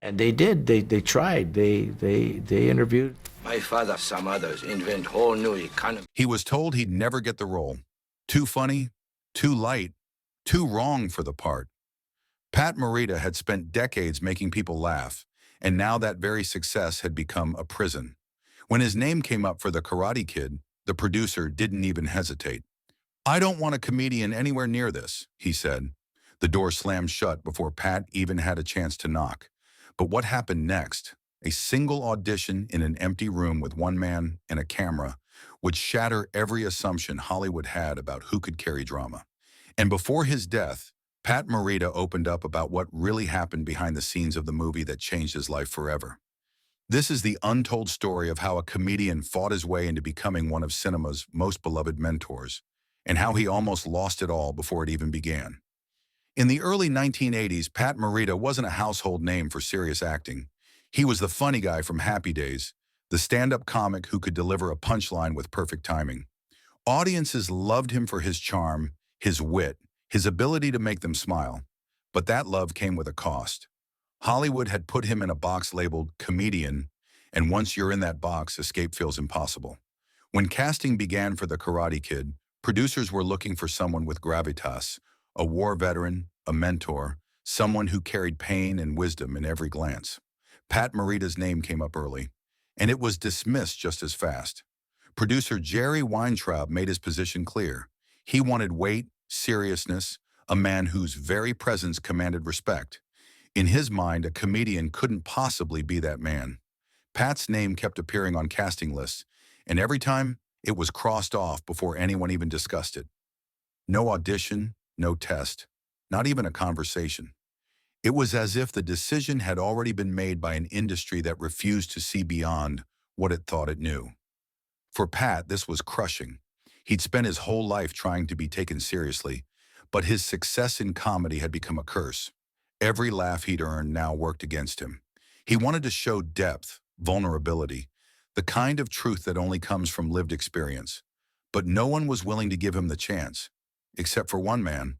And they did. They tried. They interviewed. My father, some others, invent whole new economy. He was told he'd never get the role. Too funny, too light, too wrong for the part. Pat Morita had spent decades making people laugh, and now that very success had become a prison. When his name came up for The Karate Kid, the producer didn't even hesitate. "I don't want a comedian anywhere near this," he said. The door slammed shut before Pat even had a chance to knock. But what happened next? A single audition in an empty room with one man and a camera would shatter every assumption Hollywood had about who could carry drama. And before his death, Pat Morita opened up about what really happened behind the scenes of the movie that changed his life forever. This is the untold story of how a comedian fought his way into becoming one of cinema's most beloved mentors, and how he almost lost it all before it even began. In the early 1980s, Pat Morita wasn't a household name for serious acting. He was the funny guy from Happy Days, the stand-up comic who could deliver a punchline with perfect timing. Audiences loved him for his charm, his wit, his ability to make them smile. But that love came with a cost. Hollywood had put him in a box labeled comedian, and once you're in that box, escape feels impossible. When casting began for The Karate Kid, producers were looking for someone with gravitas, a war veteran, a mentor, someone who carried pain and wisdom in every glance. Pat Morita's name came up early, and it was dismissed just as fast. Producer Jerry Weintraub made his position clear. He wanted weight, seriousness, a man whose very presence commanded respect. In his mind, a comedian couldn't possibly be that man. Pat's name kept appearing on casting lists, and every time, it was crossed off before anyone even discussed it. No audition, no test, not even a conversation. It was as if the decision had already been made by an industry that refused to see beyond what it thought it knew. For Pat, this was crushing. He'd spent his whole life trying to be taken seriously, but his success in comedy had become a curse. Every laugh he'd earned now worked against him. He wanted to show depth, vulnerability, the kind of truth that only comes from lived experience. But no one was willing to give him the chance, except for one man,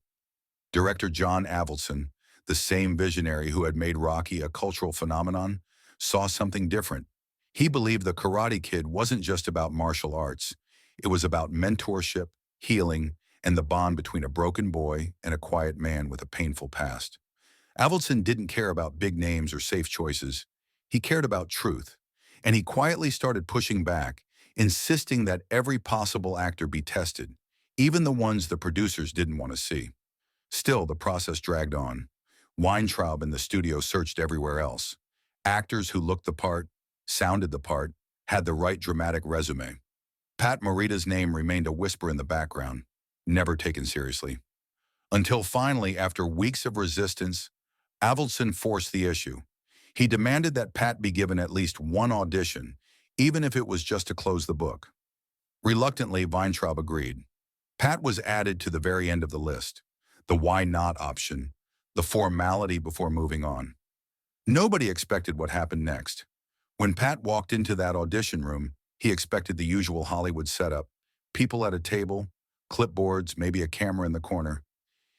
director John Avildsen, the same visionary who had made Rocky a cultural phenomenon, saw something different. He believed The Karate Kid wasn't just about martial arts. It was about mentorship, healing, and the bond between a broken boy and a quiet man with a painful past. Avildsen didn't care about big names or safe choices. He cared about truth, and he quietly started pushing back, insisting that every possible actor be tested, even the ones the producers didn't want to see. Still, the process dragged on. Weintraub and the studio searched everywhere else. Actors who looked the part, sounded the part, had the right dramatic resume. Pat Morita's name remained a whisper in the background, never taken seriously. Until finally, after weeks of resistance, Avildsen forced the issue. He demanded that Pat be given at least one audition, even if it was just to close the book. Reluctantly, Weintraub agreed. Pat was added to the very end of the list, the why not option, the formality before moving on. Nobody expected what happened next. When Pat walked into that audition room, he expected the usual Hollywood setup, people at a table, clipboards, maybe a camera in the corner.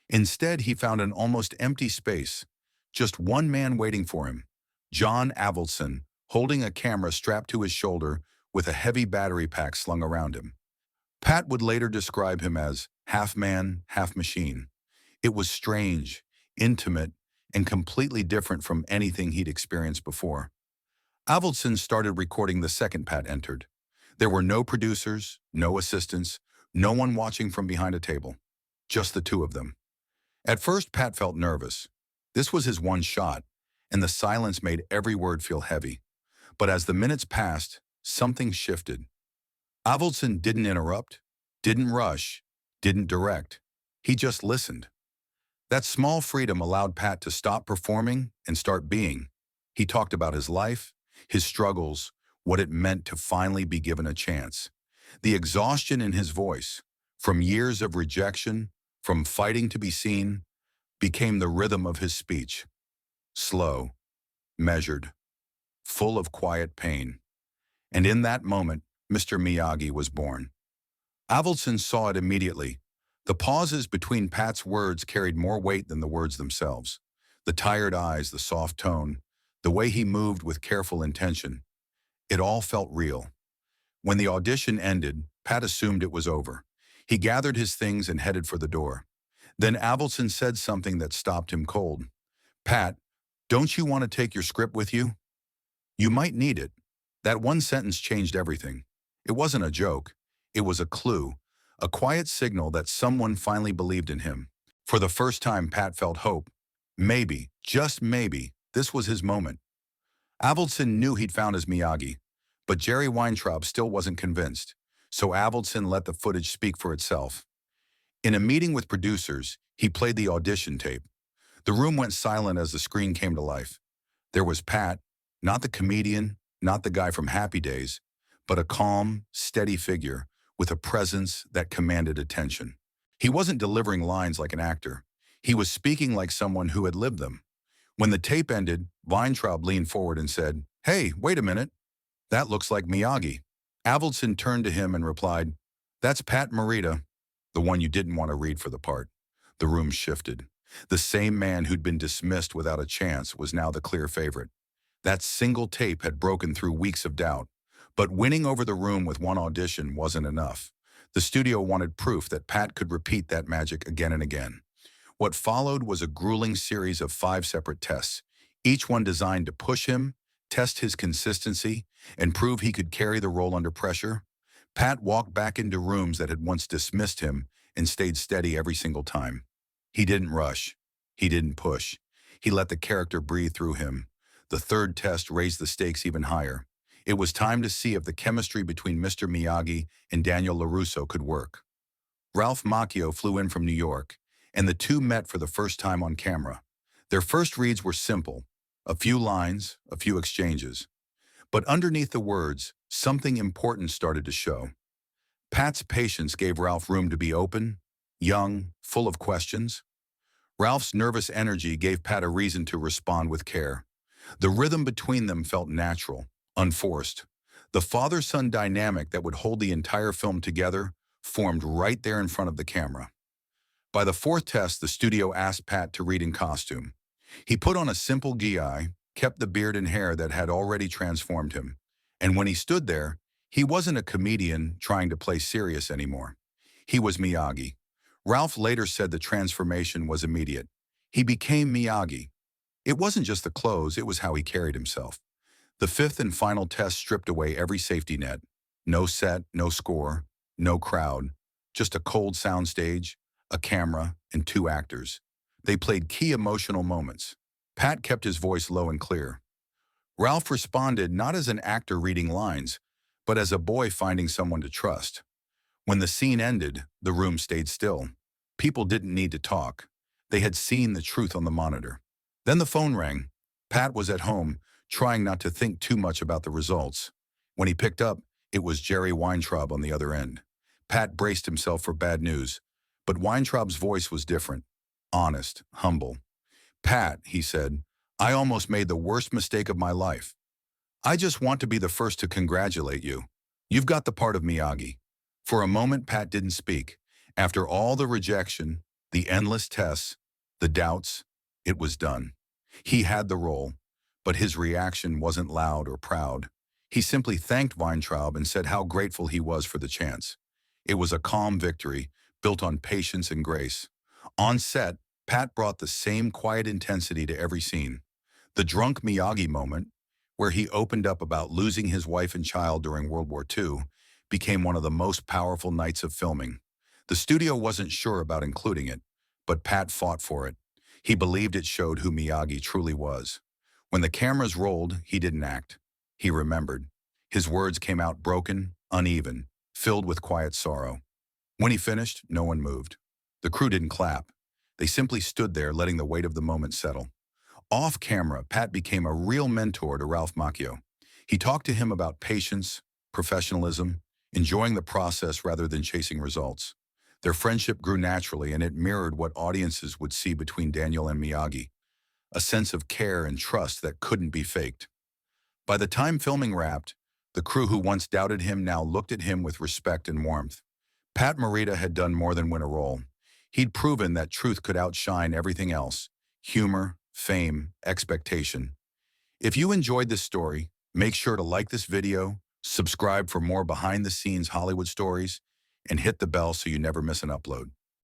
Instead, he found an almost empty space, just one man waiting for him, John Avildsen, holding a camera strapped to his shoulder with a heavy battery pack slung around him. Pat would later describe him as half man, half machine. It was strange, intimate, and completely different from anything he'd experienced before. Avildsen started recording the second Pat entered. There were no producers, no assistants, no one watching from behind a table. Just the two of them. At first, Pat felt nervous. This was his one shot, and the silence made every word feel heavy. But as the minutes passed, something shifted. Avildsen didn't interrupt, didn't rush, didn't direct. He just listened. That small freedom allowed Pat to stop performing and start being. He talked about his life, his struggles, what it meant to finally be given a chance. The exhaustion in his voice, from years of rejection, from fighting to be seen, became the rhythm of his speech. Slow, measured, full of quiet pain. And in that moment, Mr. Miyagi was born. Avildsen saw it immediately. The pauses between Pat's words carried more weight than the words themselves. The tired eyes, the soft tone, the way he moved with careful intention. It all felt real. When the audition ended, Pat assumed it was over. He gathered his things and headed for the door. Then Avildsen said something that stopped him cold. "Pat, don't you want to take your script with you? You might need it." That one sentence changed everything. It wasn't a joke. It was a clue, a quiet signal that someone finally believed in him. For the first time, Pat felt hope. Maybe, just maybe, this was his moment. Avildsen knew he'd found his Miyagi, but Jerry Weintraub still wasn't convinced, so Avildsen let the footage speak for itself. In a meeting with producers, he played the audition tape. The room went silent as the screen came to life. There was Pat, not the comedian, not the guy from Happy Days, but a calm, steady figure with a presence that commanded attention. He wasn't delivering lines like an actor. He was speaking like someone who had lived them. When the tape ended, Weintraub leaned forward and said, "Hey, wait a minute. That looks like Miyagi." Avildsen turned to him and replied, "That's Pat Morita, the one you didn't want to read for the part." The room shifted. The same man who'd been dismissed without a chance was now the clear favorite. That single tape had broken through weeks of doubt. But winning over the room with one audition wasn't enough. The studio wanted proof that Pat could repeat that magic again and again. What followed was a grueling series of 5 separate tests, each one designed to push him, test his consistency, and prove he could carry the role under pressure. Pat walked back into rooms that had once dismissed him and stayed steady every single time. He didn't rush. He didn't push. He let the character breathe through him. The third test raised the stakes even higher. It was time to see if the chemistry between Mr. Miyagi and Daniel LaRusso could work. Ralph Macchio flew in from New York, and the two met for the first time on camera. Their first reads were simple, a few lines, a few exchanges. But underneath the words, something important started to show. Pat's patience gave Ralph room to be open, young, full of questions. Ralph's nervous energy gave Pat a reason to respond with care. The rhythm between them felt natural, unforced. The father-son dynamic that would hold the entire film together formed right there in front of the camera. By the fourth test, the studio asked Pat to read in costume. He put on a simple gi, kept the beard and hair that had already transformed him. And when he stood there, he wasn't a comedian trying to play serious anymore. He was Miyagi. Ralph later said the transformation was immediate. He became Miyagi. It wasn't just the clothes, it was how he carried himself. The fifth and final test stripped away every safety net. No set, no score, no crowd, just a cold soundstage, a camera, and 2 actors. They played key emotional moments. Pat kept his voice low and clear. Ralph responded not as an actor reading lines, but as a boy finding someone to trust. When the scene ended, the room stayed still. People didn't need to talk. They had seen the truth on the monitor. Then the phone rang. Pat was at home, trying not to think too much about the results. When he picked up, it was Jerry Weintraub on the other end. Pat braced himself for bad news, but Weintraub's voice was different, honest, humble. "Pat," he said, "I almost made the worst mistake of my life. I just want to be the first to congratulate you. You've got the part of Miyagi." For a moment, Pat didn't speak. After all the rejection, the endless tests, the doubts, it was done. He had the role, but his reaction wasn't loud or proud. He simply thanked Weintraub and said how grateful he was for the chance. It was a calm victory, built on patience and grace. On set, Pat brought the same quiet intensity to every scene. The drunk Miyagi moment, where he opened up about losing his wife and child during World War II, became one of the most powerful nights of filming. The studio wasn't sure about including it, but Pat fought for it. He believed it showed who Miyagi truly was. When the cameras rolled, he didn't act. He remembered. His words came out broken, uneven, filled with quiet sorrow. When he finished, no one moved. The crew didn't clap. They simply stood there, letting the weight of the moment settle. Off camera, Pat became a real mentor to Ralph Macchio. He talked to him about patience, professionalism, enjoying the process rather than chasing results. Their friendship grew naturally, and it mirrored what audiences would see between Daniel and Miyagi, a sense of care and trust that couldn't be faked. By the time filming wrapped, the crew who once doubted him now looked at him with respect and warmth. Pat Morita had done more than win a role. He'd proven that truth could outshine everything else: humor, fame, expectation. If you enjoyed this story, make sure to like this video, subscribe for more behind-the-scenes Hollywood stories, and hit the bell so you never miss an upload.